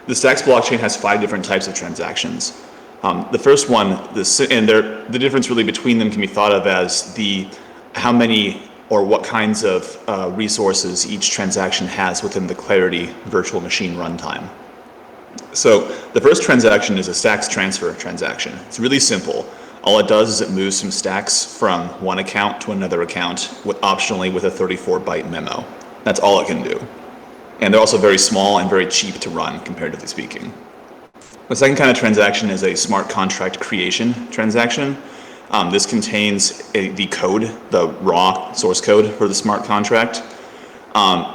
The Stacks blockchain has 5 different types of transactions. The first one, the difference really between them can be thought of as how many or what kinds of resources each transaction has within the Clarity virtual machine runtime. So the first transaction is a stacks transfer transaction. It's really simple. All it does is it moves some stacks from one account to another account, optionally with a 34-byte memo. That's all it can do. And they're also very small and very cheap to run, comparatively speaking. The second kind of transaction is a smart contract creation transaction. This contains the code, the raw source code for the smart contract.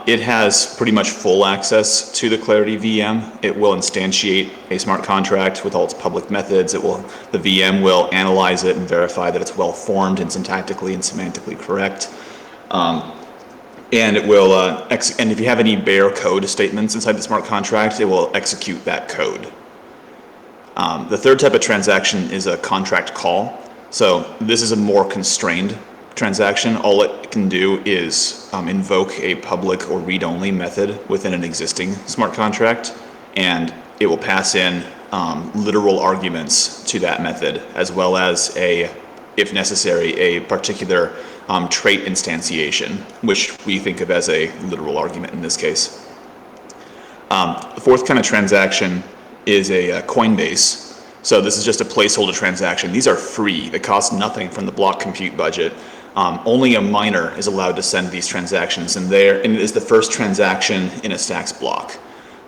It has pretty much full access to the Clarity VM. It will instantiate a smart contract with all its public methods. The VM will analyze it and verify that it's well formed and syntactically and semantically correct. And it will, and if you have any bare code statements inside the smart contract, it will execute that code. The third type of transaction is a contract call. So this is a more constrained transaction. All it can do is invoke a public or read-only method within an existing smart contract, and it will pass in literal arguments to that method, as well as if necessary, a particular trait instantiation, which we think of as a literal argument in this case. The fourth kind of transaction is a Coinbase. So this is just a placeholder transaction. These are free. They cost nothing from the block compute budget. Only a miner is allowed to send these transactions, and it is the first transaction in a Stacks block.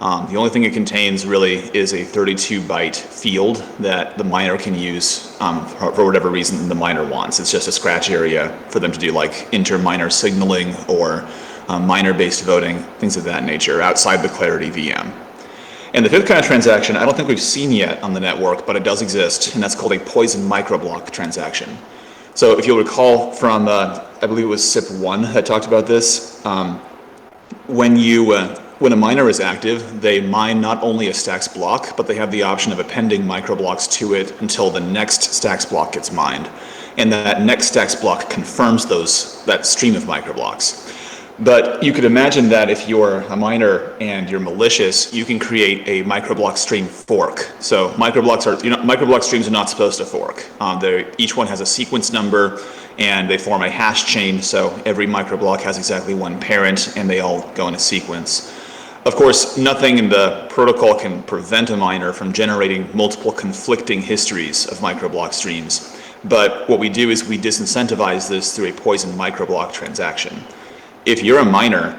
The only thing it contains really is a 32-byte field that the miner can use for whatever reason the miner wants. It's just a scratch area for them to do like inter-miner signaling or miner-based voting, things of that nature, outside the Clarity VM. And the fifth kind of transaction, I don't think we've seen yet on the network, but it does exist, and that's called a poison microblock transaction. So if you'll recall from, I believe it was SIP-005 that talked about this, when a miner is active, they mine not only a Stacks block, but they have the option of appending microblocks to it until the next Stacks block gets mined. And that next Stacks block confirms that stream of microblocks. But you could imagine that if you're a miner and you're malicious, you can create a microblock stream fork. So microblock streams are not supposed to fork. Each one has a sequence number, and they form a hash chain. So every microblock has exactly one parent, and they all go in a sequence. Of course, nothing in the protocol can prevent a miner from generating multiple conflicting histories of microblock streams. But what we do is we disincentivize this through a poison microblock transaction. If you're a miner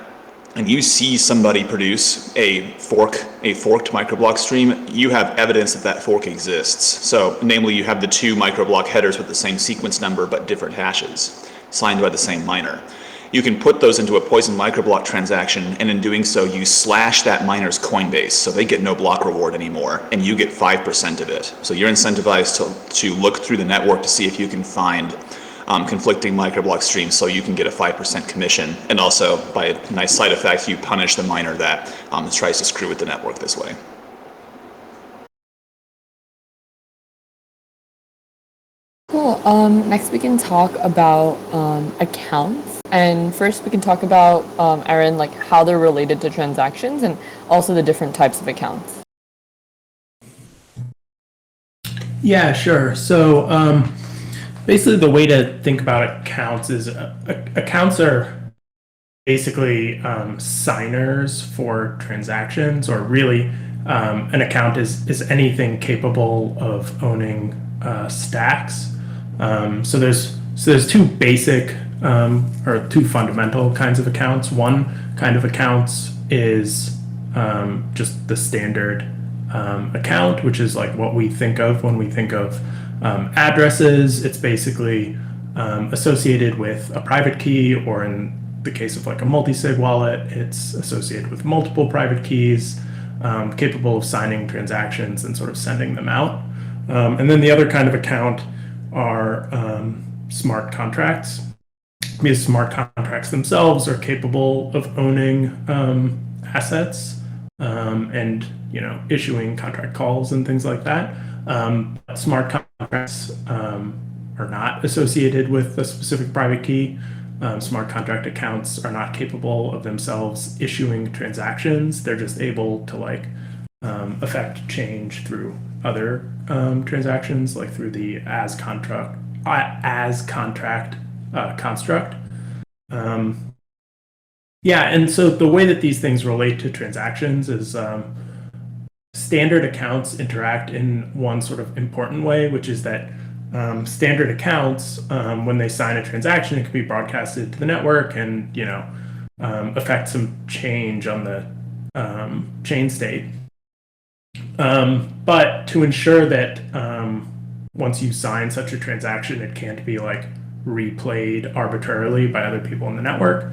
and you see somebody produce a forked microblock stream, you have evidence that fork exists. So namely, you have the 2 microblock headers with the same sequence number but different hashes signed by the same miner. You can put those into a poison microblock transaction, and in doing so, you slash that miner's Coinbase, so they get no block reward anymore, and you get 5% of it. So you're incentivized to look through the network to see if you can find conflicting microblock streams, so you can get a 5% commission. And also, by a nice side effect, you punish the miner that tries to screw with the network this way. Cool. Next we can talk about accounts. And first we can talk about, Aaron, like how they're related to transactions and also the different types of accounts. Yeah, sure. So basically the way to think about accounts is accounts are basically signers for transactions, or really an account is anything capable of owning stacks. So there's 2 basic or 2 fundamental kinds of accounts. One kind of accounts is just the standard account, which is like what we think of when we think of addresses. It's basically associated with a private key, or in the case of like a multi-sig wallet, it's associated with multiple private keys, capable of signing transactions and sort of sending them out. And then the other kind of account are smart contracts, because smart contracts themselves are capable of owning assets and issuing contract calls and things like that. But smart contracts are not associated with a specific private key. Smart contract accounts are not capable of themselves issuing transactions. They're just able to affect change through other transactions, like through the as contract construct. Yeah, and so the way that these things relate to transactions is standard accounts interact in one sort of important way, which is that standard accounts, when they sign a transaction, it can be broadcasted to the network and affect some change on the chain state. But to ensure that once you sign such a transaction, it can't be like replayed arbitrarily by other people in the network.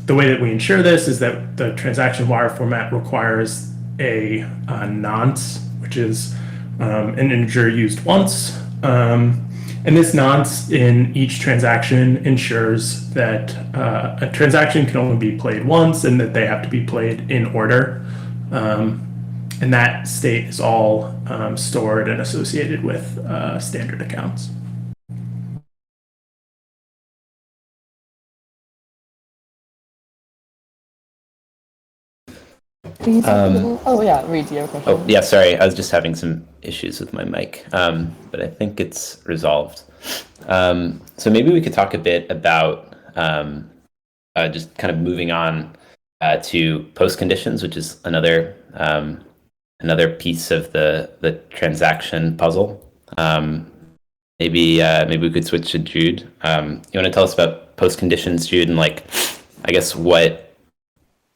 The way that we ensure this is that the transaction wire format requires a nonce, which is an integer used once. And this nonce in each transaction ensures that a transaction can only be played once and that they have to be played in order. And that state is all stored and associated with standard accounts. Oh yeah, Reed, do you have a question? Oh, yeah, sorry. I was just having some issues with my mic, but I think it's resolved. So maybe we could talk a bit about just kind of moving on to post conditions, which is another piece of the transaction puzzle. Maybe we could switch to Jude. You want to tell us about post conditions, Jude, and I guess what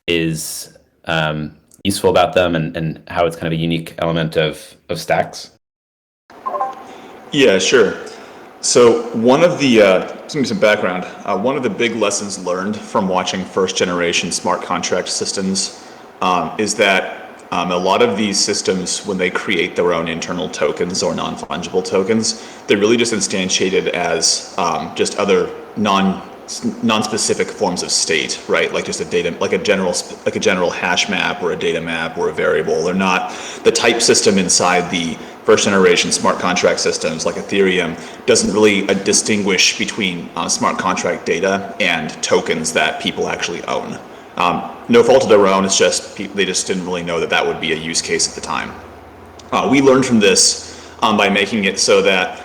is useful about them and how it's kind of a unique element of stacks? Yeah, sure. So one of the, to give you some background, one of the big lessons learned from watching first generation smart contract systems is that a lot of these systems, when they create their own internal tokens or non-fungible tokens, they're really just instantiated as just other non-specific forms of state, right? Like just a data, like a general hash map or a data map or a variable. They're not the type system inside the first generation smart contract systems like Ethereum doesn't really distinguish between smart contract data and tokens that people actually own. No fault of their own, it's just they just didn't really know that that would be a use case at the time. We learned from this by making it so that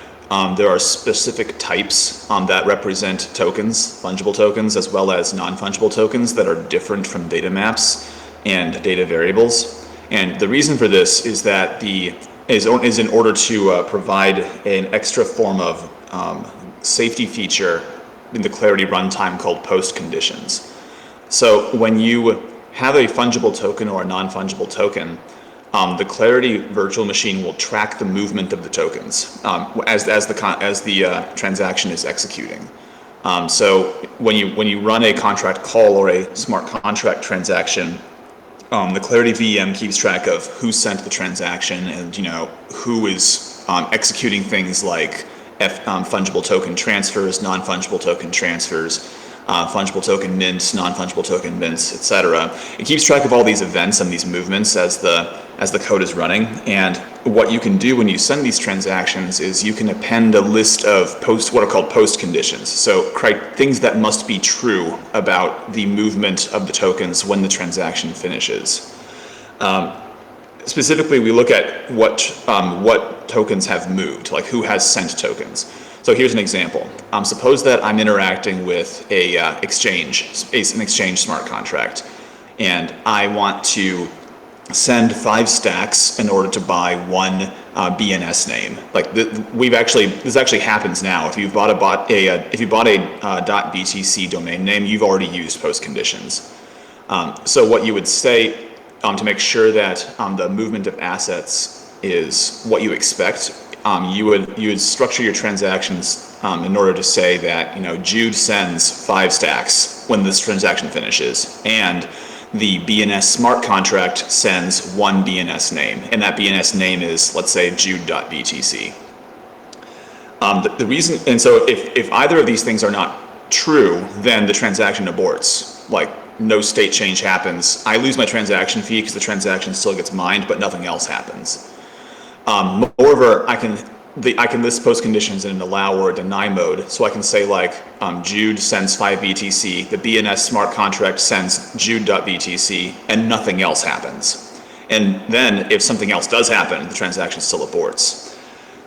there are specific types that represent tokens, fungible tokens, as well as non-fungible tokens that are different from data maps and data variables. And the reason for this is that is in order to provide an extra form of safety feature in the Clarity runtime called post conditions. So when you have a fungible token or a non-fungible token, the Clarity virtual machine will track the movement of the tokens as the transaction is executing. So when you run a contract call or a smart contract transaction, the Clarity VM keeps track of who sent the transaction and who is executing things like fungible token transfers, non-fungible token transfers, fungible token mints, non-fungible token mints, etc. It keeps track of all these events and these movements as the code is running. And what you can do when you send these transactions is you can append a list of what are called post conditions. So things that must be true about the movement of the tokens when the transaction finishes. Specifically, we look at what tokens have moved, like who has sent tokens. So here's an example. Suppose that I'm interacting with an exchange smart contract, and I want to send 5 stacks in order to buy one BNS name. Like this actually happens now. If you bought a .btc domain name, you've already used post conditions. So what you would say to make sure that the movement of assets is what you expect, you would structure your transactions in order to say that Jude sends 5 stacks when this transaction finishes, and the BNS smart contract sends one BNS name, and that BNS name is, let's say, Jude.btc. The reason, and so if either of these things are not true, then the transaction aborts. Like no state change happens. I lose my transaction fee because the transaction still gets mined, but nothing else happens. Moreover, I can list post conditions in an allow or a deny mode. So I can say Jude sends 5 BTC, the BNS smart contract sends Jude.btc, and nothing else happens. And then if something else does happen, the transaction still aborts.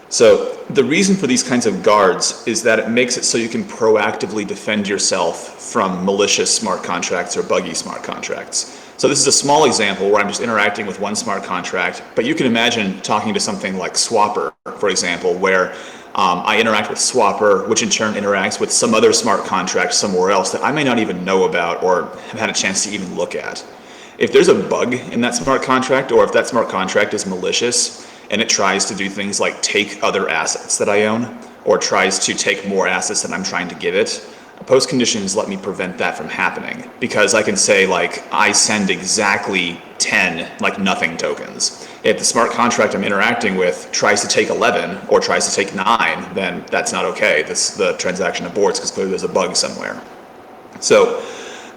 So the reason for these kinds of guards is that it makes it so you can proactively defend yourself from malicious smart contracts or buggy smart contracts. So this is a small example where I'm just interacting with one smart contract, but you can imagine talking to something like Swapper, for example, where I interact with Swapper, which in turn interacts with some other smart contract somewhere else that I may not even know about or have had a chance to even look at. If there's a bug in that smart contract, or if that smart contract is malicious and it tries to do things like take other assets that I own, or tries to take more assets than I'm trying to give it, post conditions let me prevent that from happening, because I can say, like, I send exactly 10 like nothing tokens. If the smart contract I'm interacting with tries to take 11 or tries to take 9, then that's not okay. The transaction aborts because clearly there's a bug somewhere. So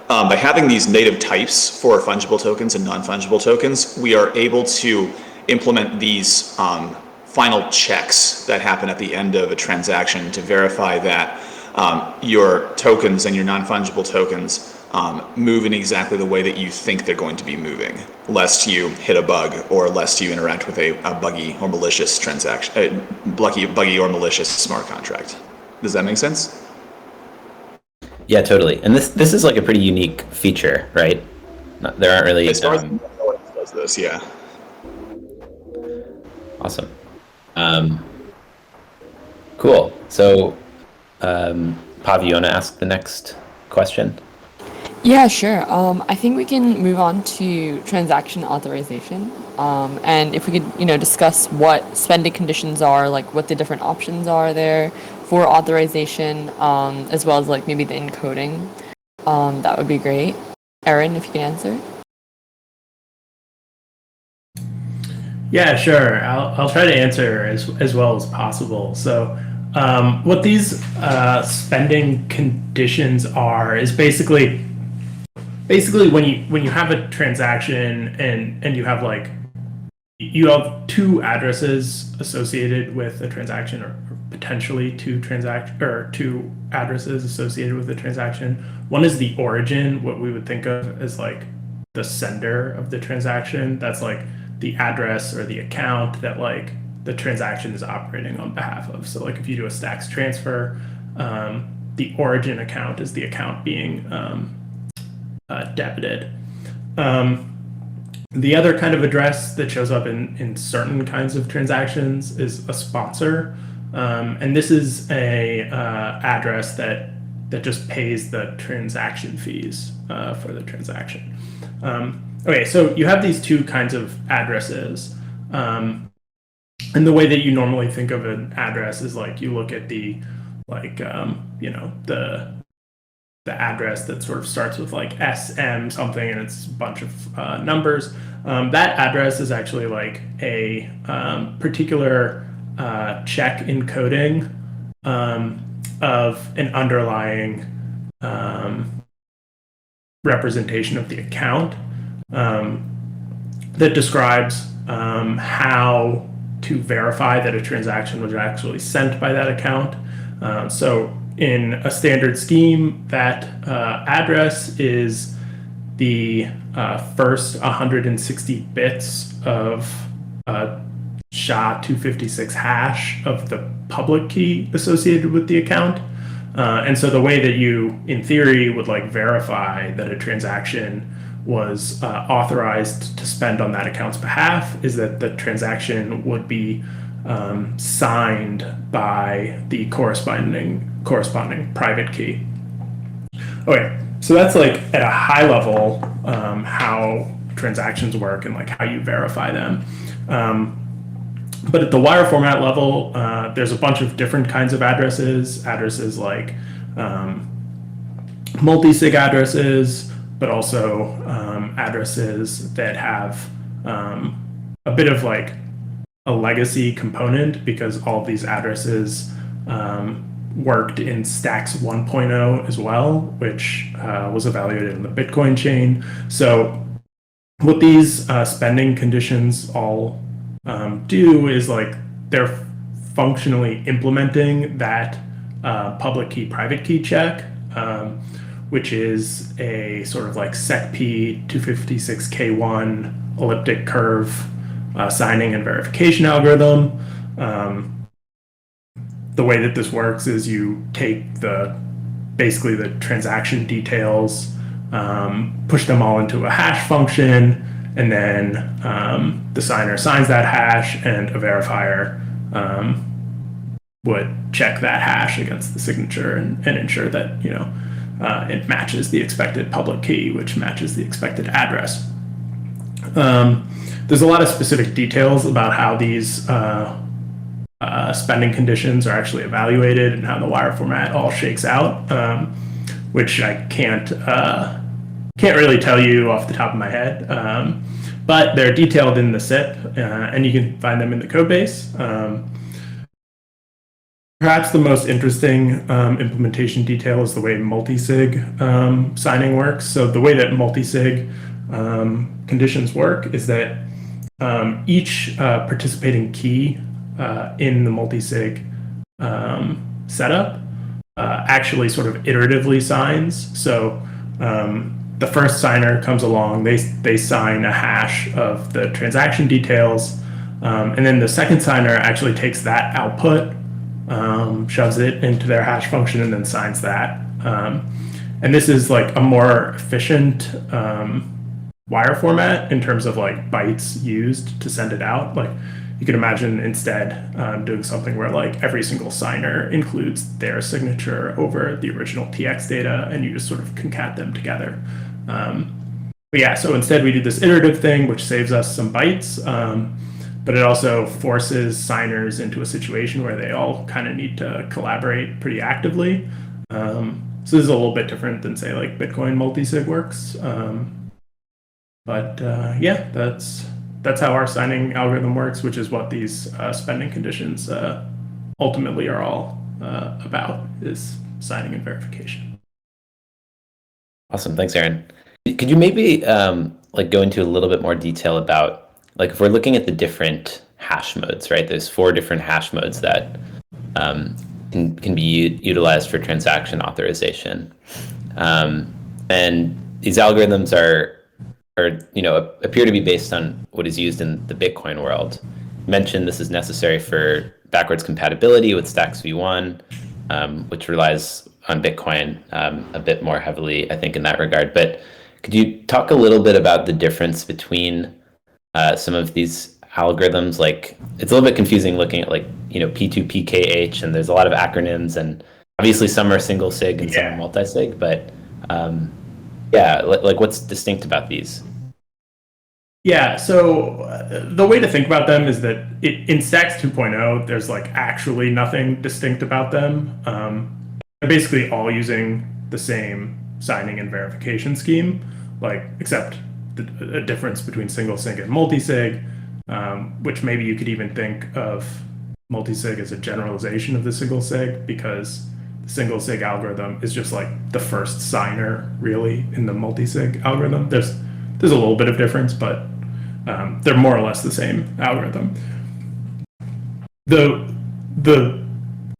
by having these native types for fungible tokens and non-fungible tokens, we are able to implement these final checks that happen at the end of a transaction to verify that your tokens and your non-fungible tokens move in exactly the way that you think they're going to be moving, lest you hit a bug or lest you interact with a buggy or malicious transaction, buggy or malicious smart contract. Does that make sense? Yeah, totally. And this is like a pretty unique feature, right? There aren't really. As far as no one else does this, yeah. Awesome. Cool. So, Pav, you want to ask the next question? Yeah, sure. I think we can move on to transaction authorization. And if we could, discuss what spending conditions are, like what the different options are there for authorization, as well as like maybe the encoding, that would be great. Aaron, if you can answer. Yeah, sure. I'll try to answer as well as possible. So, what these spending conditions are is basically when you have a transaction and you have two addresses associated with a transaction, or potentially two addresses associated with a transaction. One is the origin, what we would think of as like the sender of the transaction. That's like the address or the account that like the transaction is operating on behalf of. So like if you do a stacks transfer, the origin account is the account being debited. The other kind of address that shows up in certain kinds of transactions is a sponsor. And this is a address that just pays the transaction fees for the transaction. Okay, so you have these two kinds of addresses. And the way that you normally think of an address is like you look at the address that sort of starts with like SM something and it's a bunch of numbers. That address is actually like a particular check encoding of an underlying representation of the account that describes how to verify that a transaction was actually sent by that account. So in a standard scheme, that address is the first 160 bits of SHA-256 hash of the public key associated with the account. And so the way that you, in theory, would like verify that a transaction was authorized to spend on that account's behalf is that the transaction would be signed by the corresponding private key. Okay, so that's like at a high level how transactions work and like how you verify them. But at the wire format level, there's a bunch of different kinds of addresses like multi-sig addresses, but also addresses that have a bit of like a legacy component because all of these addresses worked in Stacks 1.0 as well, which was evaluated in the Bitcoin chain. So what these spending conditions all do is like they're functionally implementing that public key private key check, which is a sort of like SECP 256K1 elliptic curve signing and verification algorithm. The way that this works is you take basically the transaction details, push them all into a hash function, and then the signer signs that hash, and a verifier would check that hash against the signature and ensure that it matches the expected public key, which matches the expected address. There's a lot of specific details about how these spending conditions are actually evaluated and how the wire format all shakes out, which I can't really tell you off the top of my head, but they're detailed in the SIP, and you can find them in the code base. Perhaps the most interesting implementation detail is the way multi-sig signing works. So the way that multi-sig conditions work is that each participating key in the multi-sig setup actually sort of iteratively signs. So the first signer comes along, they sign a hash of the transaction details, and then the second signer actually takes that output, shoves it into their hash function, and then signs that. And this is like a more efficient wire format in terms of like bytes used to send it out. Like you could imagine instead doing something where like every single signer includes their signature over the original TX data, and you just sort of concat them together. But yeah, so instead we do this iterative thing, which saves us some bytes, but it also forces signers into a situation where they all kind of need to collaborate pretty actively. So this is a little bit different than, say, like Bitcoin multi-sig works. But yeah, that's how our signing algorithm works, which is what these spending conditions ultimately are all about, is signing and verification. Awesome. Thanks, Aaron. Could you maybe like go into a little bit more detail about, like, if we're looking at the different hash modes, right? There's 4 different hash modes that can be utilized for transaction authorization. And these algorithms are appear to be based on what is used in the Bitcoin world. You mentioned this is necessary for backwards compatibility with Stacks v1, which relies on Bitcoin a bit more heavily, I think, in that regard. But could you talk a little bit about the difference between some of these algorithms? Like, it's a little bit confusing looking at like P2PKH, and there's a lot of acronyms, and obviously some are single sig and some are multi-sig, but yeah, like what's distinct about these? Yeah, so the way to think about them is that in Stacks 2.0, there's like actually nothing distinct about them. They're basically all using the same signing and verification scheme, like except a difference between single sig and multi-sig, which maybe you could even think of multi-sig as a generalization of the single sig, because the single sig algorithm is just like the first signer really in the multi-sig algorithm. There's a little bit of difference, but they're more or less the same algorithm. The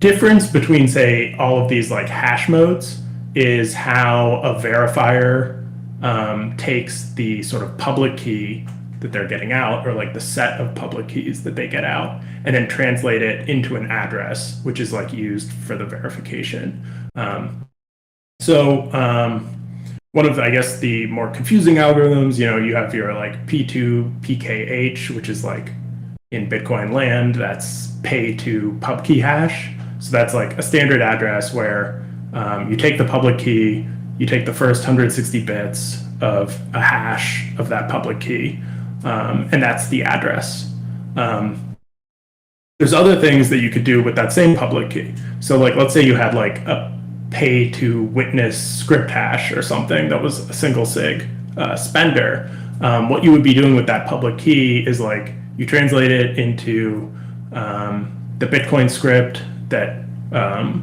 difference between, say, all of these like hash modes is how a verifier takes the sort of public key that they're getting out, or like the set of public keys that they get out, and then translate it into an address, which is like used for the verification. One of, I guess, the more confusing algorithms, you have your like P2PKH, which is like in Bitcoin land, that's pay to pub key hash. So that's like a standard address where you take the public key, you take the first 160 bits of a hash of that public key, and that's the address. There's other things that you could do with that same public key. So like, let's say you had like a pay to witness script hash or something that was a single sig spender. What you would be doing with that public key is like you translate it into the Bitcoin script that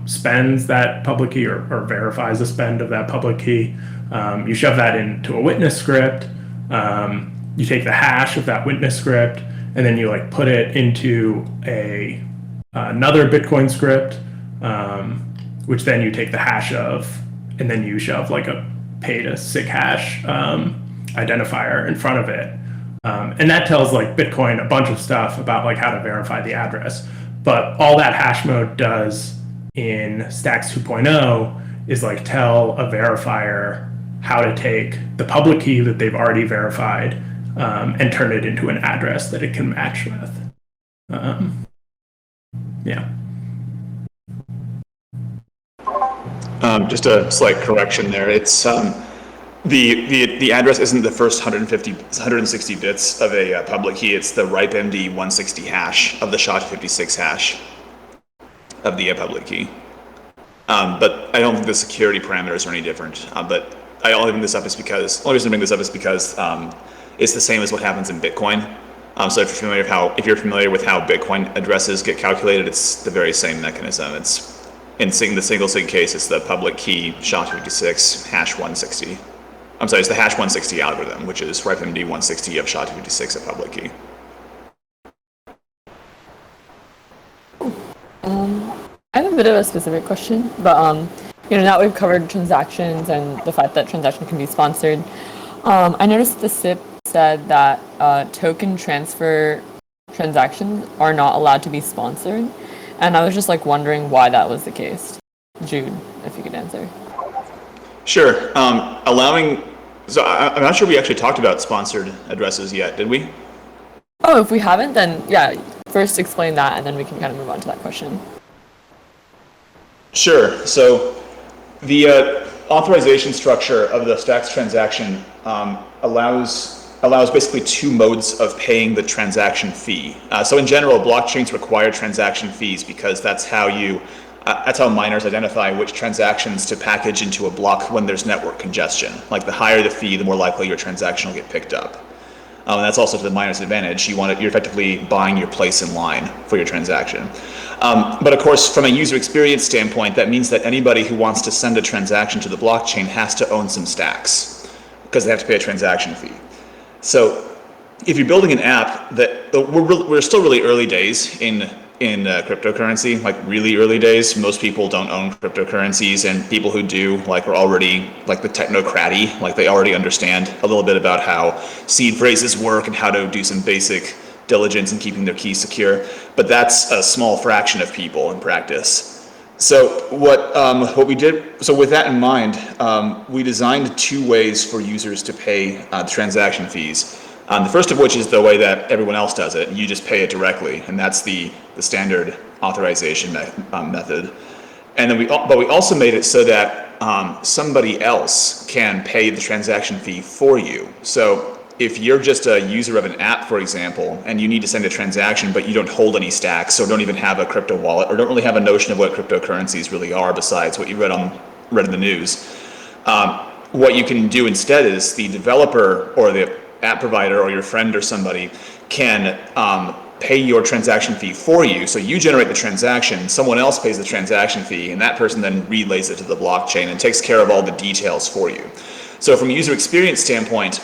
spends that public key or verifies the spend of that public key. You shove that into a witness script. You take the hash of that witness script, and then you like put it into another Bitcoin script, which then you take the hash of, and then you shove like a pay to sig hash identifier in front of it. And that tells like Bitcoin a bunch of stuff about like how to verify the address. But all that hash mode does in Stacks 2.0 is like tell a verifier how to take the public key that they've already verified and turn it into an address that it can match with. Yeah. Just a slight correction there. It's the address isn't the first 160 bits of a public key. It's the RIPE-MD 160 hash of the SHA-256 hash of the public key. But I don't think the security parameters are any different. But I only bring this up is because the only reason I bring this up is because it's the same as what happens in Bitcoin. So if you're familiar with how Bitcoin addresses get calculated, it's the very same mechanism. It's in the single sig case, it's the public key SHA-256 hash 160. I'm sorry, it's the hash 160 algorithm, which is RIPE-MD 160 of SHA-256 a public key. I have a bit of a specific question, but now we've covered transactions and the fact that transaction can be sponsored. I noticed the SIP said that token transfer transactions are not allowed to be sponsored, and I was just like wondering why that was the case. Jude, if you could answer. Sure. So I'm not sure we actually talked about sponsored addresses yet, did we? Oh, if we haven't, then yeah, first explain that, and then we can kind of move on to that question. Sure. So the authorization structure of the Stacks transaction allows basically two modes of paying the transaction fee. So in general, blockchains require transaction fees because that's how miners identify which transactions to package into a block when there's network congestion. Like the higher the fee, the more likely your transaction will get picked up. And that's also to the miner's advantage. You're effectively buying your place in line for your transaction. But of course, from a user experience standpoint, that means that anybody who wants to send a transaction to the blockchain has to own some stacks because they have to pay a transaction fee. So if you're building an app we're still really early days in cryptocurrency, like really early days. Most people don't own cryptocurrencies, and people who do are already like the technocraty, like they already understand a little bit about how seed phrases work and how to do some basic diligence in keeping their keys secure. But that's a small fraction of people in practice. So what we did, so with that in mind, we designed two ways for users to pay transaction fees. The first of which is the way that everyone else does it. You just pay it directly, and that's the standard authorization method. And then we also made it so that somebody else can pay the transaction fee for you. So if you're just a user of an app, for example, and you need to send a transaction, but you don't hold any stacks, or don't even have a crypto wallet, or don't really have a notion of what cryptocurrencies really are besides what you read in the news, what you can do instead is the developer or the app provider or your friend or somebody can pay your transaction fee for you. So you generate the transaction, someone else pays the transaction fee, and that person then relays it to the blockchain and takes care of all the details for you. So from a user experience standpoint,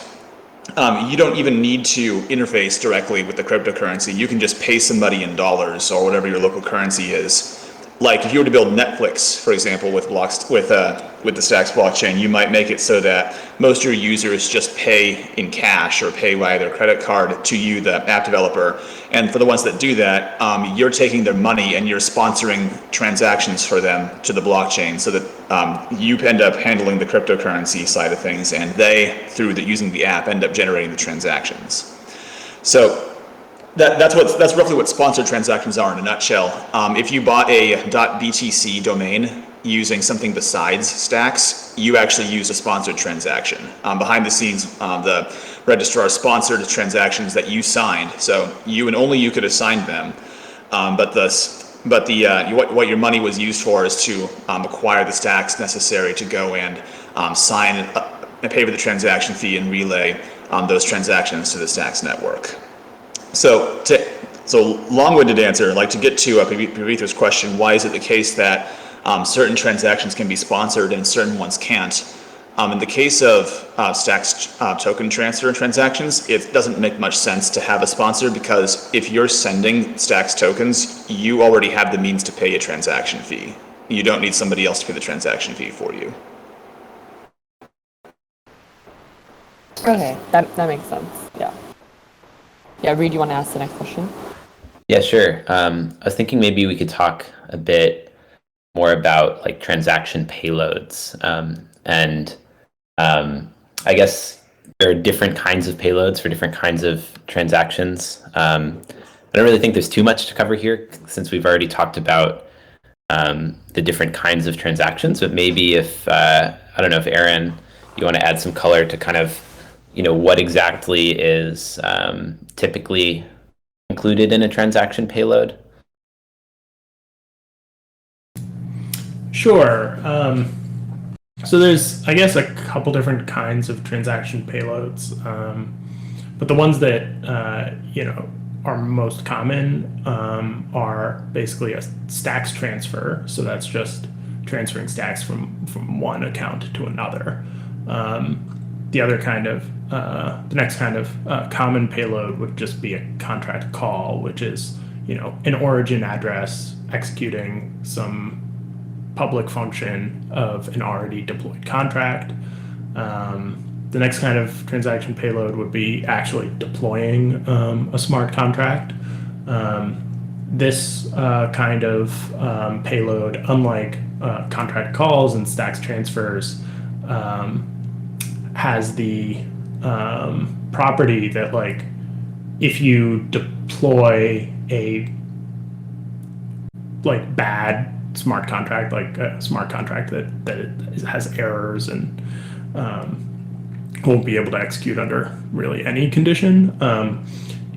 you don't even need to interface directly with the cryptocurrency. You can just pay somebody in dollars or whatever your local currency is. Like if you were to build Netflix, for example, with the Stacks blockchain, you might make it so that most of your users just pay in cash or pay via their credit card to you, the app developer. And for the ones that do that, you're taking their money and you're sponsoring transactions for them to the blockchain, so that you end up handling the cryptocurrency side of things, and they, using the app, end up generating the transactions. So that's roughly what sponsored transactions are in a nutshell. If you bought a .btc domain using something besides Stacks, you actually use a sponsored transaction. Behind the scenes, the registrar sponsored transactions that you signed, so you and only you could assign them. But what your money was used for is to acquire the stacks necessary to go and sign and pay for the transaction fee and relay those transactions to the Stacks network. So long-winded answer, like to get to Pavitthra's question, why is it the case that certain transactions can be sponsored and certain ones can't? In the case of Stacks token transfer transactions, it doesn't make much sense to have a sponsor, because if you're sending Stacks tokens, you already have the means to pay a transaction fee. You don't need somebody else to pay the transaction fee for you. Okay, that makes sense. Yeah. Yeah, Reed, you want to ask the next question? Yeah, sure. I was thinking maybe we could talk a bit more about like transaction payloads. And I guess there are different kinds of payloads for different kinds of transactions. I don't really think there's too much to cover here since we've already talked about the different kinds of transactions. But maybe if I don't know if Aaron, you want to add some color to kind of what exactly is typically included in a transaction payload. Sure. So there's, I guess, a couple different kinds of transaction payloads, but the ones that are most common are basically a stacks transfer. So that's just transferring stacks from one account to another. The other kind of the next kind of common payload would just be a contract call, which is an origin address executing some public function of an already deployed contract. The next kind of transaction payload would be actually deploying a smart contract. This kind of payload, unlike contract calls and stacks transfers, has the property that, like, if you deploy a bad smart contract, like a smart contract that has errors and won't be able to execute under really any condition,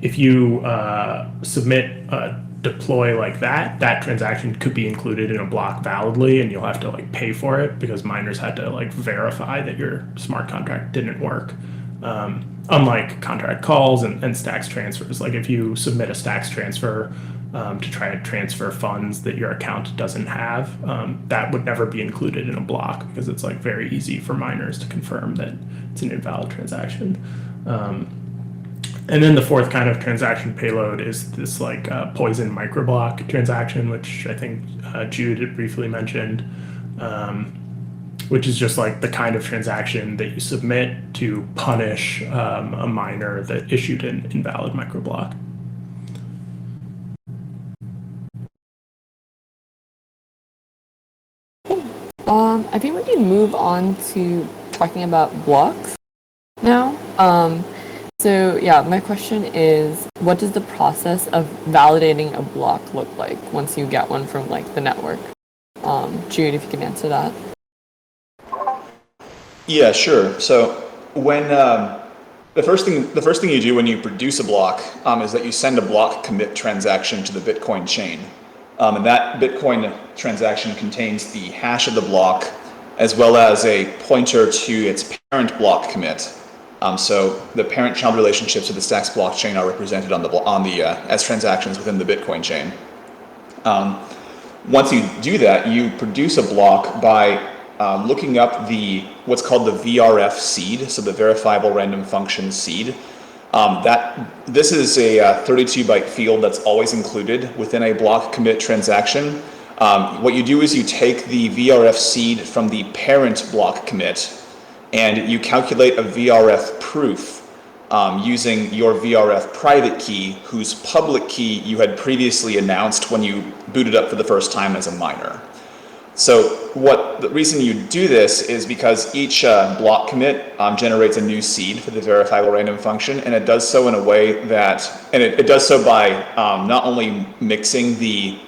if you submit a deploy like that transaction could be included in a block validly, and you'll have to pay for it because miners had to verify that your smart contract didn't work. Unlike contract calls and stacks transfers, if you submit a stacks transfer to try to transfer funds that your account doesn't have, that would never be included in a block because it's very easy for miners to confirm that it's an invalid transaction. And then the fourth kind of transaction payload is this poison microblock transaction, which I think Jude had briefly mentioned, which is just the kind of transaction that you submit to punish a miner that issued an invalid microblock. I think we can move on to talking about blocks now. So yeah, my question is, what does the process of validating a block look like once you get one from the network? Jude, if you can answer that. Yeah, sure. So when the first thing you do when you produce a block is that you send a block commit transaction to the Bitcoin chain. And that Bitcoin transaction contains the hash of the block as well as a pointer to its parent block commit. So the parent-child relationships of the Stacks blockchain are represented as transactions within the Bitcoin chain. Once you do that, you produce a block by looking up what's called the VRF seed, so the verifiable random function seed. This is a 32-byte field that's always included within a block commit transaction. What you do is you take the VRF seed from the parent block commit and you calculate a VRF proof using your VRF private key, whose public key you had previously announced when you booted up for the first time as a miner. So the reason you do this is because each block commit generates a new seed for the verifiable random function, and it does so in a way that, and it does so by not only mixing the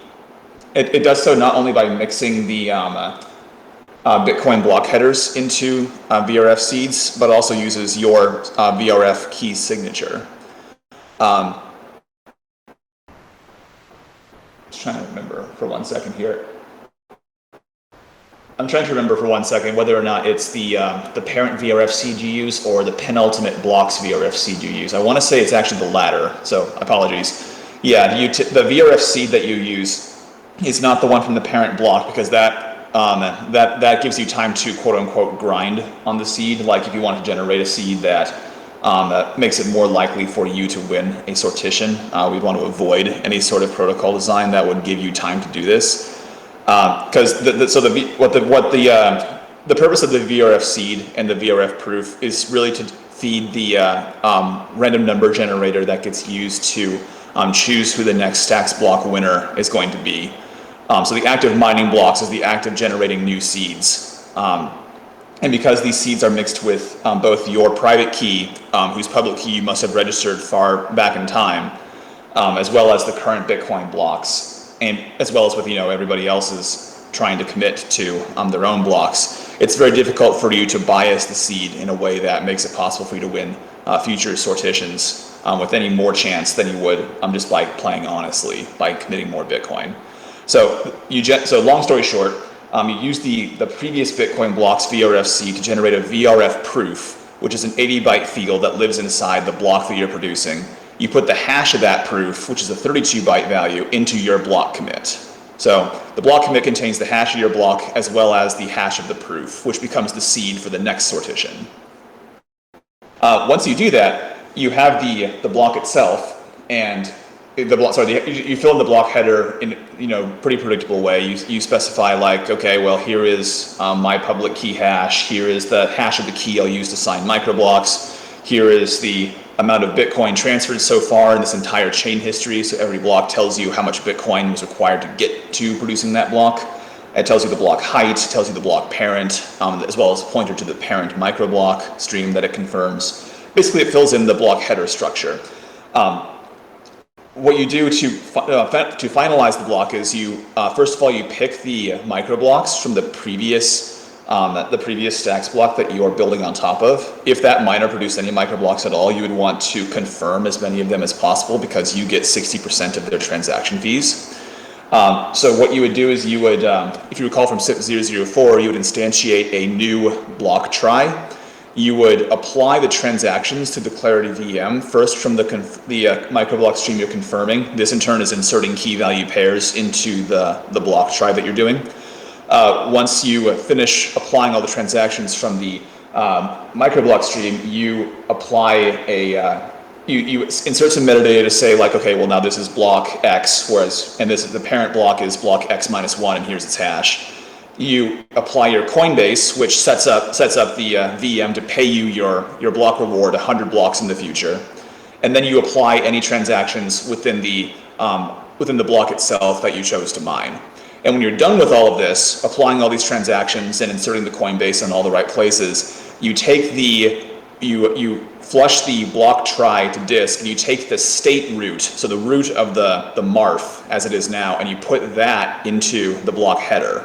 Bitcoin block headers into VRF seeds, but also uses your VRF key signature. Just trying to remember for 1 second here. I'm trying to remember for 1 second whether or not it's the parent VRF seed you use or the penultimate blocks VRF seed you use. I want to say it's actually the latter, so apologies. Yeah, the VRF seed that you use is not the one from the parent block because that gives you time to quote unquote grind on the seed. Like if you want to generate a seed that makes it more likely for you to win a sortition, we'd want to avoid any sort of protocol design that would give you time to do this. Because the purpose of the VRF seed and the VRF proof is really to feed the random number generator that gets used to choose who the next stacks block winner is going to be. So the act of mining blocks is the act of generating new seeds. And because these seeds are mixed with both your private key, whose public key you must have registered far back in time, as well as the current Bitcoin blocks, and as well as with everybody else's trying to commit to their own blocks, it's very difficult for you to bias the seed in a way that makes it possible for you to win future sortitions with any more chance than you would just by playing honestly, by committing more Bitcoin. So long story short, you use the previous Bitcoin blocks VRFC to generate a VRF proof, which is an 80-byte field that lives inside the block that you're producing. You put the hash of that proof, which is a 32-byte value, into your block commit. So the block commit contains the hash of your block as well as the hash of the proof, which becomes the seed for the next sortition. Once you do that, you have the block itself, and you fill in the block header in pretty predictable way. You specify like, okay, well, here is my public key hash. Here is the hash of the key I'll use to sign microblocks. Here is the amount of Bitcoin transferred so far in this entire chain history. So every block tells you how much Bitcoin was required to get to producing that block. It tells you the block height, it tells you the block parent, as well as a pointer to the parent microblock stream that it confirms. Basically, it fills in the block header structure. What you do to finalize the block is you first of all you pick the microblocks from the previous stacks block that you are building on top of. If that miner produced any microblocks at all, you would want to confirm as many of them as possible because you get 60% of their transaction fees. So what you would do is you would, if you recall from SIP-004, you would instantiate a new block try. You would apply the transactions to the Clarity VM first from the microblock stream you're confirming. This in turn is inserting key value pairs into the block try that you're doing. Once you finish applying all the transactions from the microblock stream, you apply you insert some metadata to say like, okay, well now this is block X, and the parent block is block X minus 1, and here's its hash. You apply your Coinbase, which sets up the VM to pay you your block reward 100 blocks in the future, and then you apply any transactions within the block itself that you chose to mine. And when you're done with all of this, applying all these transactions and inserting the Coinbase in all the right places, you take you flush the block try to disk, and you take the state root, so the root of the marf as it is now, and you put that into the block header.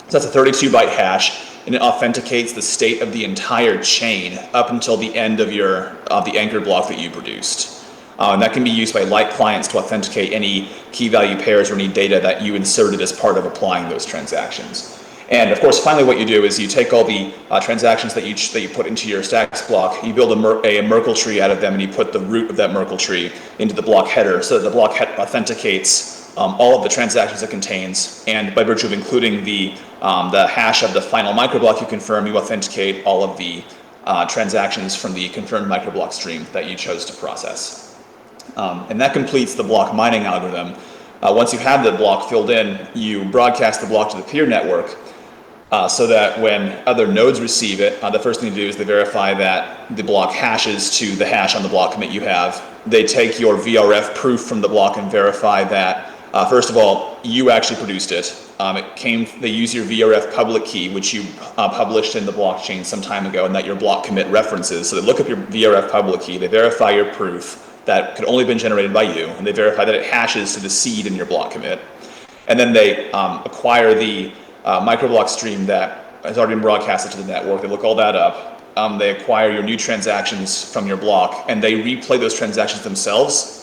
So that's a 32-byte hash, and it authenticates the state of the entire chain up until the end of the anchor block that you produced. And that can be used by light clients to authenticate any key value pairs or any data that you inserted as part of applying those transactions. And of course, finally, what you do is you take all the transactions that you put into your stacks block, you build a Merkle tree out of them, and you put the root of that Merkle tree into the block header so that the block authenticates all of the transactions it contains, and by virtue of including the hash of the final microblock you confirm, you authenticate all of the transactions from the confirmed microblock stream that you chose to process. And that completes the block mining algorithm. Once you have the block filled in, you broadcast the block to the peer network so that when other nodes receive it, the first thing to do is they verify that the block hashes to the hash on the block commit you have. They take your VRF proof from the block and verify that first of all, you actually produced it. They use your VRF public key, which you published in the blockchain some time ago, and that your block commit references. So they look up your VRF public key, they verify your proof that could only have been generated by you, and they verify that it hashes to the seed in your block commit. And then they acquire the microblock stream that has already been broadcasted to the network. They look all that up. They acquire your new transactions from your block, and they replay those transactions themselves.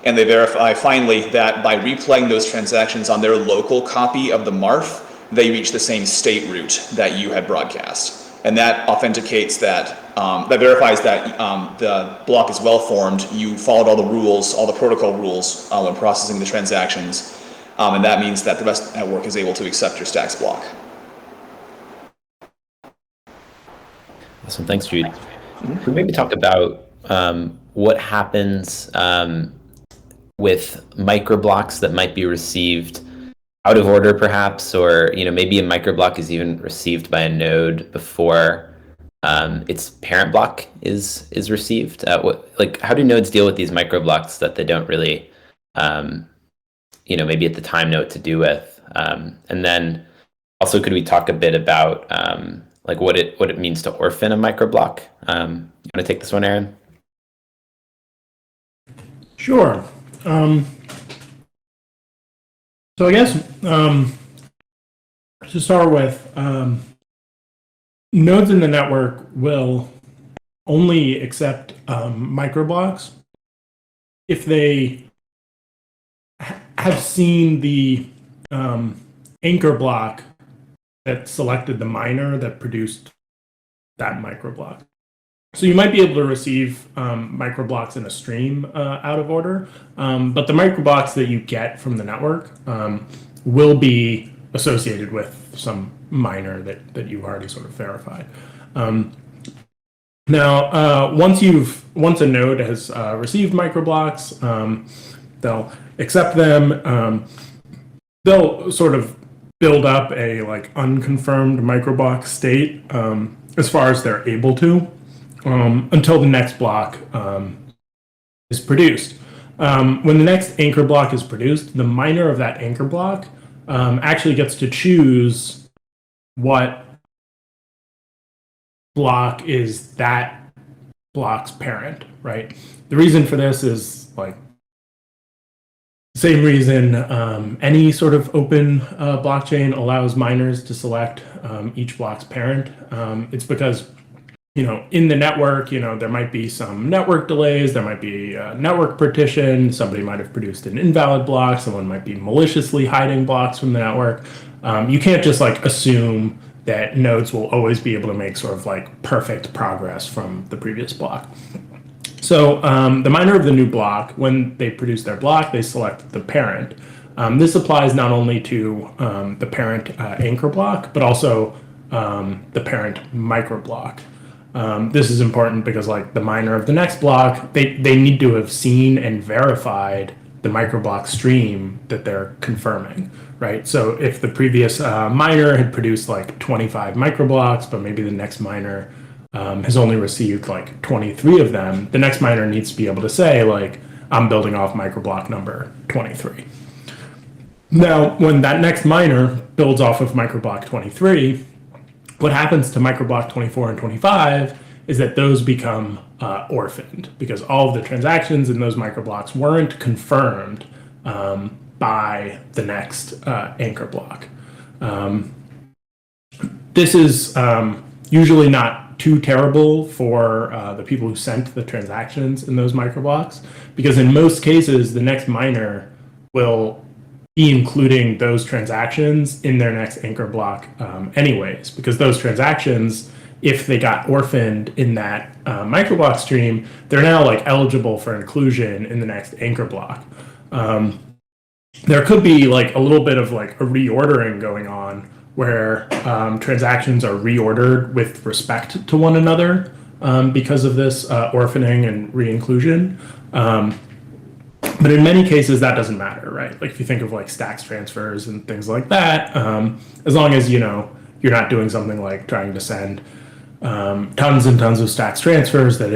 And they verify finally that by replaying those transactions on their local copy of the marf, they reach the same state root that you had broadcast. And that authenticates that, that verifies that the block is well formed. You followed all the rules, all the protocol rules when processing the transactions. And that means that the rest of the network is able to accept your stacks block. Awesome, thanks, Jude. Can we maybe talk about what happens with microblocks that might be received out of order perhaps, or maybe a microblock is even received by a node before its parent block is received? How do nodes deal with these microblocks that they don't really, maybe at the time know what to do with? And then also, could we talk a bit about what it means to orphan a microblock? You want to take this one, Aaron? Sure. So I guess to start with, nodes in the network will only accept microblocks if they have seen the anchor block that selected the miner that produced that microblock. So you might be able to receive microblocks in a stream out of order, but the microblocks that you get from the network will be associated with some miner that you've already sort of verified. Now, once a node has received microblocks, they'll accept them. They'll sort of build up a unconfirmed microblock state as far as they're able to. Until the next block is produced. When the next anchor block is produced, the miner of that anchor block actually gets to choose what block is that block's parent, right? The reason for this is the same reason any sort of open blockchain allows miners to select each block's parent. It's because in the network, there might be some network delays, there might be a network partition, somebody might have produced an invalid block, someone might be maliciously hiding blocks from the network. You can't just assume that nodes will always be able to make sort of perfect progress from the previous block. So the miner of the new block, when they produce their block, they select the parent. This applies not only to the parent anchor block, but also the parent microblock. This is important because the miner of the next block, they need to have seen and verified the microblock stream that they're confirming, right? So if the previous miner had produced 25 microblocks, but maybe the next miner has only received 23 of them, the next miner needs to be able to say I'm building off microblock number 23. Now, when that next miner builds off of microblock 23, what happens to microblock 24 and 25 is that those become orphaned because all of the transactions in those microblocks weren't confirmed by the next anchor block. This is usually not too terrible for the people who sent the transactions in those microblocks because in most cases, the next miner will be including those transactions in their next anchor block anyways, because those transactions, if they got orphaned in that microblock stream, they're now eligible for inclusion in the next anchor block. There could be a little bit of a reordering going on where transactions are reordered with respect to one another because of this orphaning and re-inclusion. But in many cases, that doesn't matter, right? If you think of stacks transfers and things like that, as long as, you're not doing something like trying to send tons and tons of stacks transfers that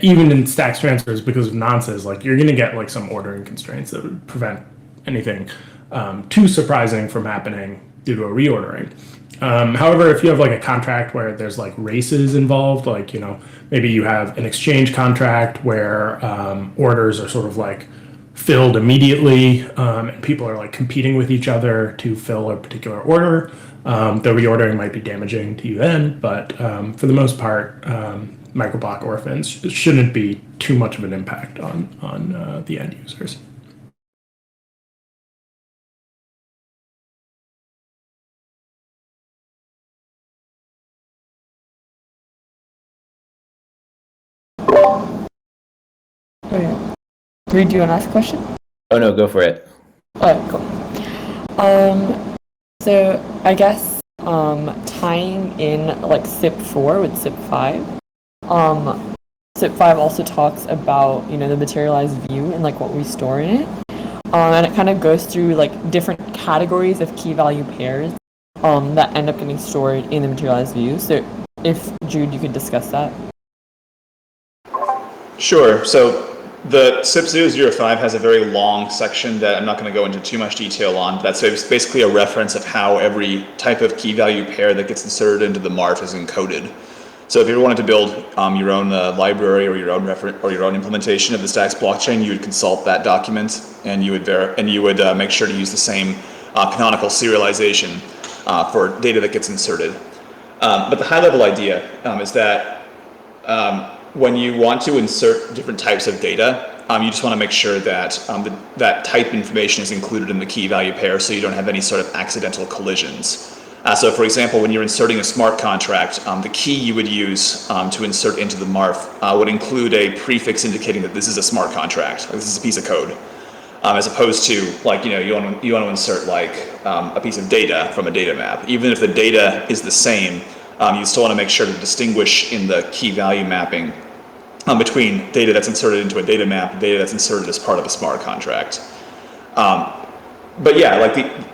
even in stacks transfers because of nonces, you're going to get some ordering constraints that would prevent anything too surprising from happening due to a reordering. However, if you have a contract where there's races involved, maybe you have an exchange contract where orders are sort of filled immediately and people are competing with each other to fill a particular order, the reordering might be damaging to you then, but for the most part, microblock orphans shouldn't be too much of an impact on the end users. Okay. Reed, do you want to ask a question? Oh no, go for it. Alright, cool. So I guess tying in SIP-4 with SIP-5, SIP-5 also talks about the materialized view and what we store in it, and it kind of goes through different categories of key value pairs that end up getting stored in the materialized view. So if, Jude, you could discuss that. Sure. So the SIP-005 has a very long section that I'm not going to go into too much detail on. That's basically a reference of how every type of key value pair that gets inserted into the MARF is encoded. So if you wanted to build your own library or your own implementation of the Stacks blockchain, you would consult that document, and you would make sure to use the same canonical serialization for data that gets inserted. But the high-level idea is that when you want to insert different types of data, you just want to make sure that that type information is included in the key value pair, so you don't have any sort of accidental collisions. So for example, when you're inserting a smart contract, the key you would use to insert into the MARF would include a prefix indicating that this is a smart contract, like this is a piece of code, as opposed to you want to insert a piece of data from a data map. Even if the data is the same, you still want to make sure to distinguish in the key value mapping between data that's inserted into a data map and data that's inserted as part of a smart contract. But yeah,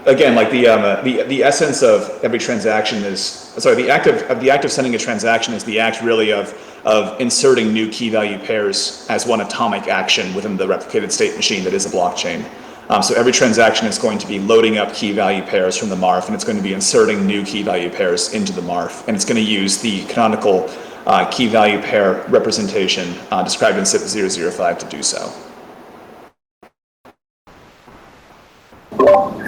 the essence of every transaction is the act of sending a transaction is the act really of inserting new key value pairs as one atomic action within the replicated state machine that is a blockchain. So every transaction is going to be loading up key value pairs from the MARF, and it's going to be inserting new key value pairs into the MARF, and it's going to use the canonical key value pair representation described in SIP-005 to do so.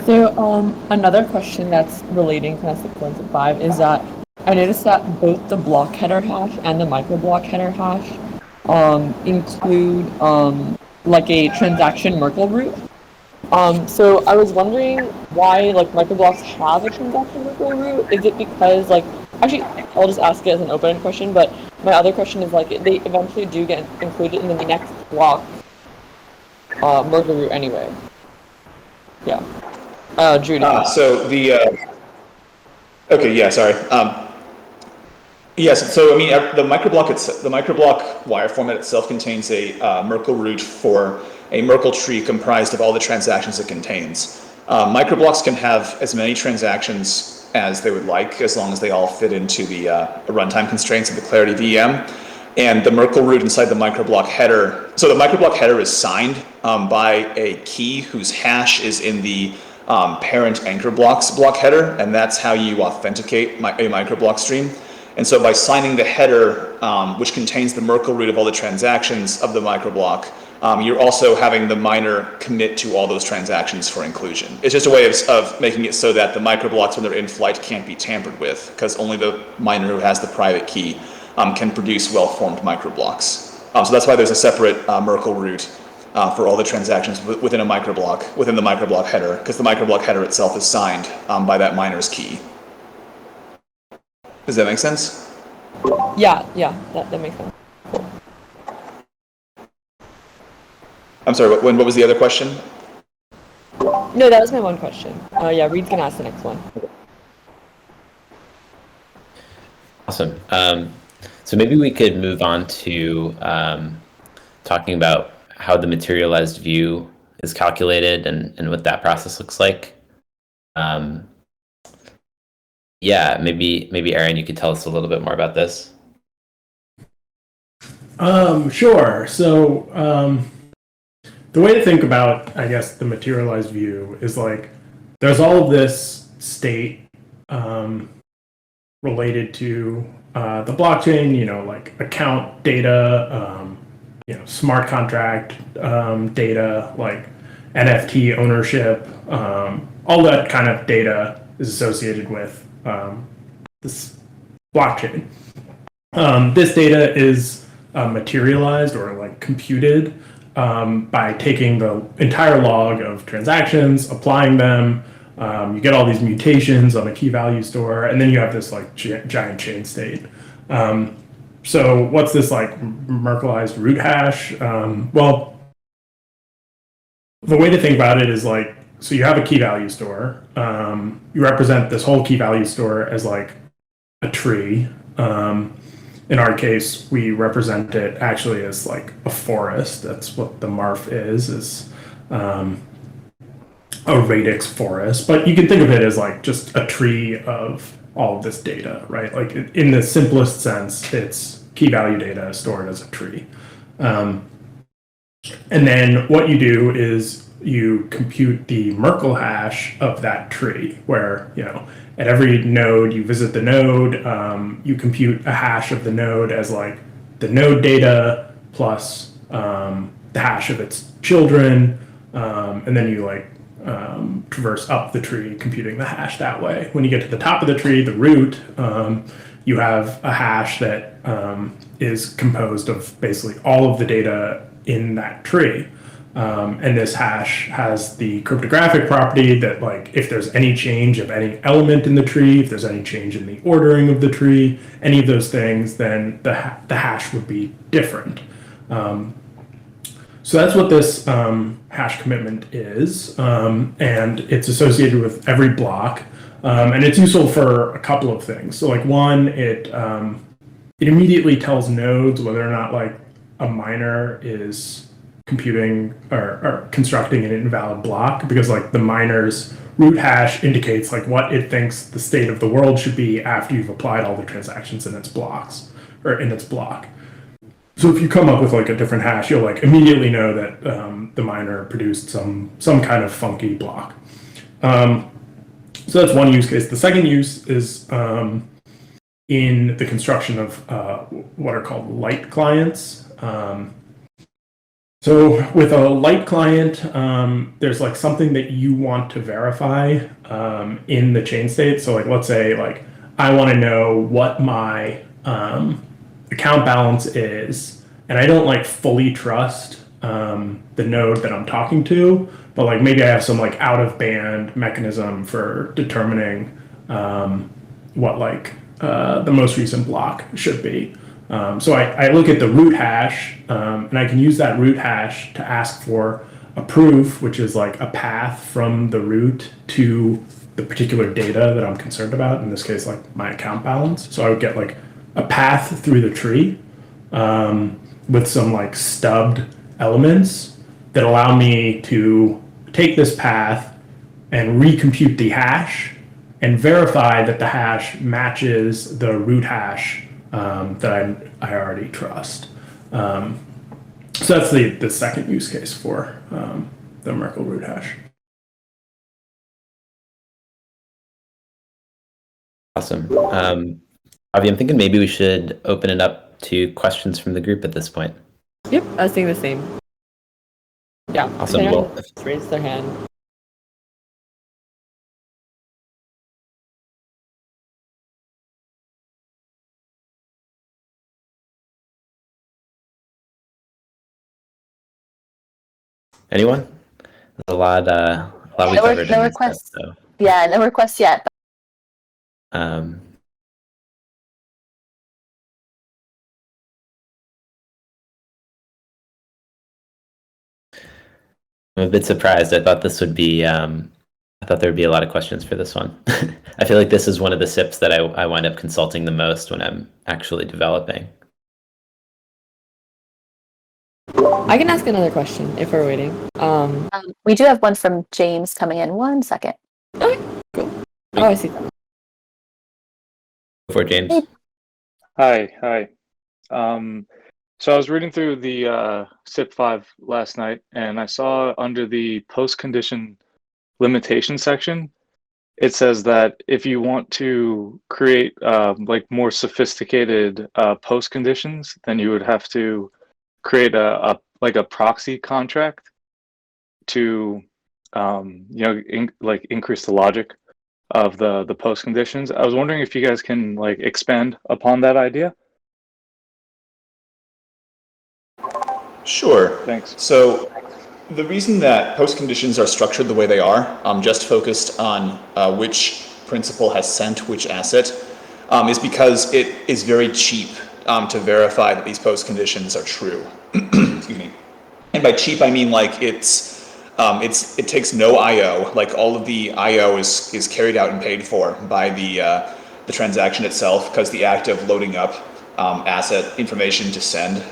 So another question that's relating to SIP-005 is that I noticed that both the block header hash and the microblock header hash include a transaction Merkle root. So I was wondering why microblocks have a transaction Merkle root. Is it because actually I'll just ask it as an open-ended question, but my other question is they eventually do get included in the next block Merkle root anyway. Yeah. Jude. Okay, yeah, sorry. Yes, so I mean, the microblock wire format itself contains a Merkle root for a Merkle tree comprised of all the transactions it contains. Microblocks can have as many transactions as they would like, as long as they all fit into the runtime constraints of the Clarity VM. And the Merkle root inside the microblock header, so the microblock header is signed by a key whose hash is in the parent anchor blocks block header, and that's how you authenticate a microblock stream. And so by signing the header, which contains the Merkle root of all the transactions of the microblock, you're also having the miner commit to all those transactions for inclusion. It's just a way of making it so that the microblocks, when they're in flight, can't be tampered with, because only the miner who has the private key can produce well-formed microblocks. So that's why there's a separate Merkle root for all the transactions within the microblock header, because the microblock header itself is signed by that miner's key. Does that make sense? Yeah, that makes sense. Cool. I'm sorry, what was the other question? No, that was my one question. Yeah, Reed's gonna ask the next one. Awesome. So maybe we could move on to talking about how the materialized view is calculated and what that process looks like. Yeah, maybe Aaron, you could tell us a little bit more about this. Sure. So the way to think about, I guess, the materialized view is there's all of this state related to the blockchain, account data, smart contract data, NFT ownership, all that kind of data is associated with this blockchain. This data is materialized or computed by taking the entire log of transactions, applying them. You get all these mutations on a key value store, and then you have this giant chain state. So what's this Merkleized root hash? Well, the way to think about it is so you have a key value store. You represent this whole key value store as a tree. In our case, we represent it actually as a forest. That's what the MARF is a radix forest, but you can think of it as like just a tree of all of this data, right? Like in the simplest sense, it's key value data stored as a tree. And then what you do is you compute the Merkle hash of that tree, where, at every node, you visit the node, you compute a hash of the node as like the node data plus the hash of its children, and then you traverse up the tree, computing the hash that way. When you get to the top of the tree, the root, you have a hash that is composed of basically all of the data in that tree. And this hash has the cryptographic property that, like, if there's any change of any element in the tree, if there's any change in the ordering of the tree, any of those things, then the hash would be different. So that's what this hash commitment is, and it's associated with every block, and it's useful for a couple of things. So, like, one, it immediately tells nodes whether or not like a miner is computing or constructing an invalid block, because like the miner's root hash indicates like what it thinks the state of the world should be after you've applied all the transactions in its blocks or in its block. So if you come up with like a different hash, you'll like immediately know that the miner produced some kind of funky block. So that's one use case. The second use is in the construction of what are called light clients. So with a light client, there's like something that you want to verify in the chain state. So like, let's say like I want to know what my account balance is, and I don't like fully trust the node that I'm talking to, but like maybe I have some like out of band mechanism for determining what like the most recent block should be. So I look at the root hash, and I can use that root hash to ask for a proof, which is like a path from the root to the particular data that I'm concerned about, in this case, like my account balance. So I would get like a path through the tree with some like stubbed elements that allow me to take this path and recompute the hash and verify that the hash matches the root hash that I already trust. So that's the second use case for the Merkle root hash. Awesome. Avi, I'm thinking maybe we should open it up to questions from the group at this point. Yep, I was thinking the same. Yeah. Awesome. Anyone Well, raise their hand. anyone? There's a lot we covered in this requests. step, so, Yeah, no requests yet. um, I'm a bit surprised. I thought this would be, I thought there would be a lot of questions for this one. I feel like this is one of the SIPs that I wind up consulting the most when I'm actually developing. I can ask another question if we're waiting. We do have one from James coming in. 1 second. Okay, cool. Oh, I see that. Before James. Hi. So I was reading through the SIP-5 last night, and I saw under the post condition limitation section, it says that if you want to create like more sophisticated post conditions, then you would have to create a proxy contract to increase the logic of the post conditions. I was wondering if you guys can like expand upon that idea. Sure. Thanks. So the reason that post conditions are structured the way they are, just focused on which principal has sent which asset, is because it is very cheap to verify that these post conditions are true. Excuse me. And by cheap, I mean like it takes no I/O. Like all of the I/O is carried out and paid for by the transaction itself, because the act of loading up asset information to send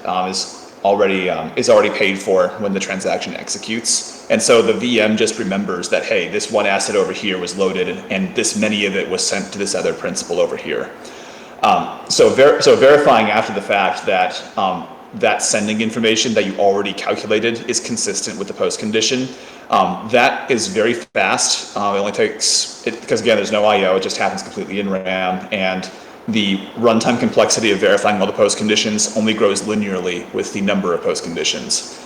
is already paid for when the transaction executes. And so the VM just remembers that, hey, this one asset over here was loaded and this many of it was sent to this other principal over here. So verifying after the fact that that sending information that you already calculated is consistent with the post condition, that is very fast. It only takes, because again, there's no I/O, it just happens completely in RAM, and the runtime complexity of verifying all the post conditions only grows linearly with the number of post conditions.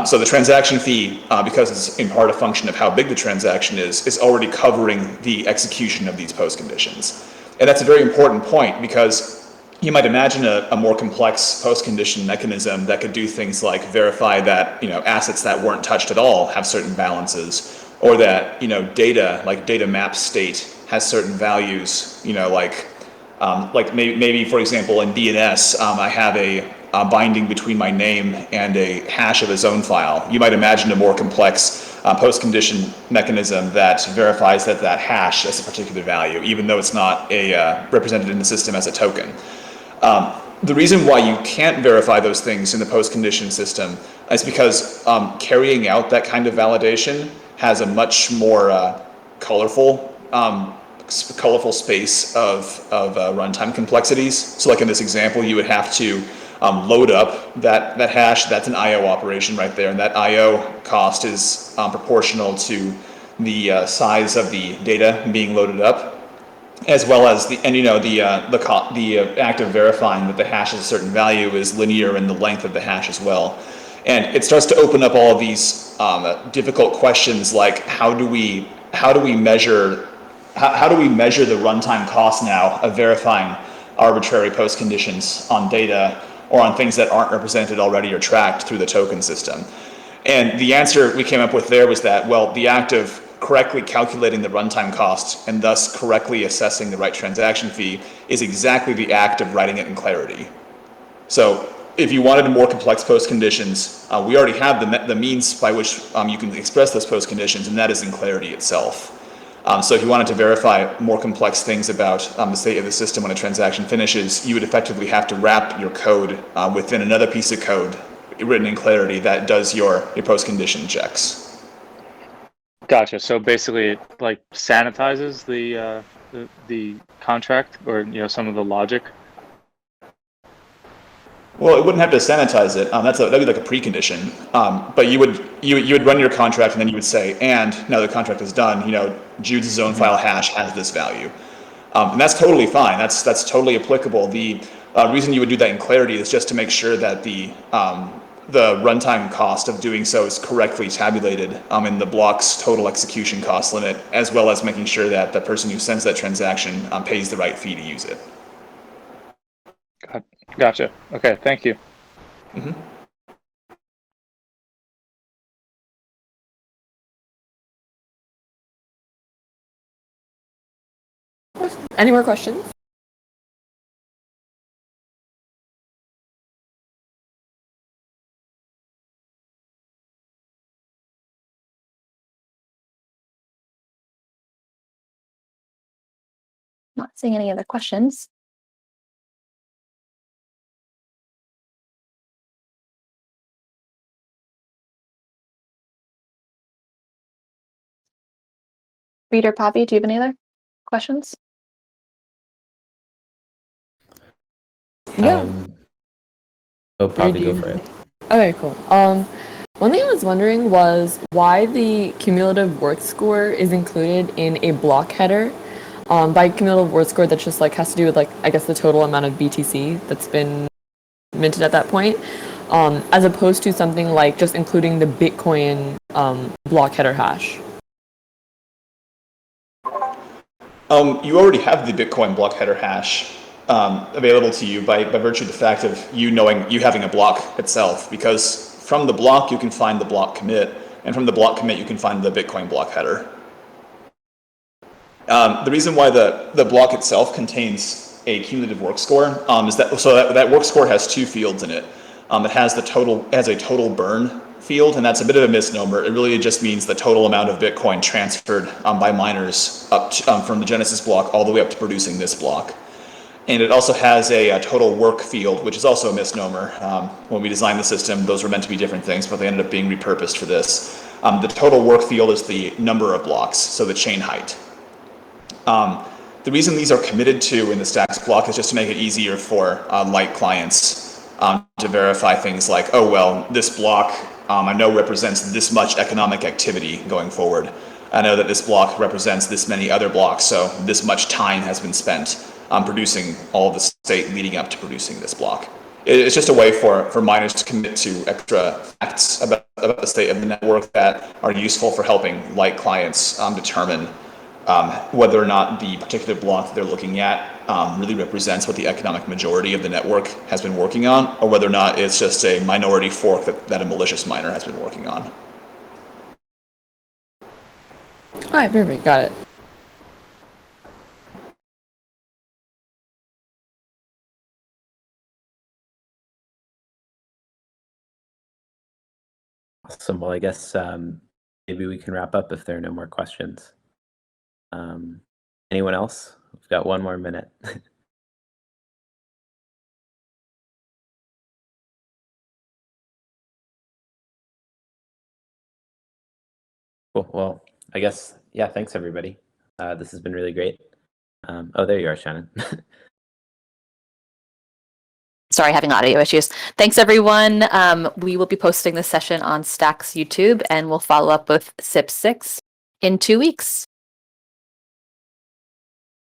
So the transaction fee, because it's in part a function of how big the transaction is already covering the execution of these post conditions. And that's a very important point, because you might imagine a more complex post-condition mechanism that could do things like verify that, assets that weren't touched at all have certain balances, or that, data, like data map state, has certain values, like maybe for example in DNS, I have a binding between my name and a hash of a zone file. You might imagine a more complex post-condition mechanism that verifies that hash is a particular value, even though it's not represented in the system as a token. The reason why you can't verify those things in the post-condition system is because carrying out that kind of validation has a much more colorful space of runtime complexities. So like in this example, you would have to load up that hash. That's an I/O operation right there, and that I/O cost is proportional to the size of the data being loaded up, as well as the act of verifying that the hash is a certain value is linear in the length of the hash as well. And it starts to open up all of these difficult questions, like how do we measure the runtime cost now of verifying arbitrary post conditions on data or on things that aren't represented already or tracked through the token system. And the answer we came up with there was that, well, the act of correctly calculating the runtime cost and thus correctly assessing the right transaction fee is exactly the act of writing it in Clarity. So if you wanted more complex post conditions, we already have the means by which you can express those post conditions, and that is in Clarity itself. So if you wanted to verify more complex things about the state of the system when a transaction finishes, you would effectively have to wrap your code within another piece of code written in Clarity that does your post condition checks. Gotcha. So basically, it like sanitizes the contract, or some of the logic. Well, it wouldn't have to sanitize it. That'd be like a precondition. But you would run your contract, and then you would say, and now the contract is done. Jude's zone file hash has this value, and that's totally fine. That's totally applicable. The reason you would do that in Clarity is just to make sure that the runtime cost of doing so is correctly tabulated in the block's total execution cost limit, as well as making sure that the person who sends that transaction pays the right fee to use it. Gotcha. Okay, thank you. Mm-hmm. Any more questions? Not seeing any other questions. Reader Pavi, do you have any other questions? Yeah. Pavi, go for it. Okay, cool. One thing I was wondering was why the cumulative work score is included in a block header. By cumulative work score, that just has to do with I guess the total amount of BTC that's been minted at that point, as opposed to something like just including the Bitcoin block header hash. You already have the Bitcoin block header hash available to you by virtue of the fact of you having a block itself, because from the block you can find the block commit, and from the block commit you can find the Bitcoin block header. The reason why the block itself contains a cumulative work score is that work score has two fields in it. It has a total burn field, and that's a bit of a misnomer. It really just means the total amount of Bitcoin transferred by miners up from the Genesis block all the way up to producing this block. And it also has a total work field, which is also a misnomer. When we designed the system, those were meant to be different things, but they ended up being repurposed for this. The total work field is the number of blocks, so the chain height. The reason these are committed to in the stacks block is just to make it easier for light clients to verify things like, oh, well, this block I know represents this much economic activity going forward. I know that this block represents this many other blocks, so this much time has been spent producing all of the state leading up to producing this block. It's just a way for miners to commit to extra facts about the state of the network that are useful for helping light clients determine whether or not the particular block that they're looking at really represents what the economic majority of the network has been working on, or whether or not it's just a minority fork that a malicious miner has been working on. All right, perfect, got it. Awesome. Well, I guess maybe we can wrap up if there are no more questions. Anyone else? We've got 1 more minute. Cool. Well, I guess, yeah, thanks everybody. This has been really great. Oh, there you are, Shannon. Sorry, having audio issues. Thanks, everyone. We will be posting this session on Stack's YouTube, and we'll follow up with SIP-6 in 2 weeks.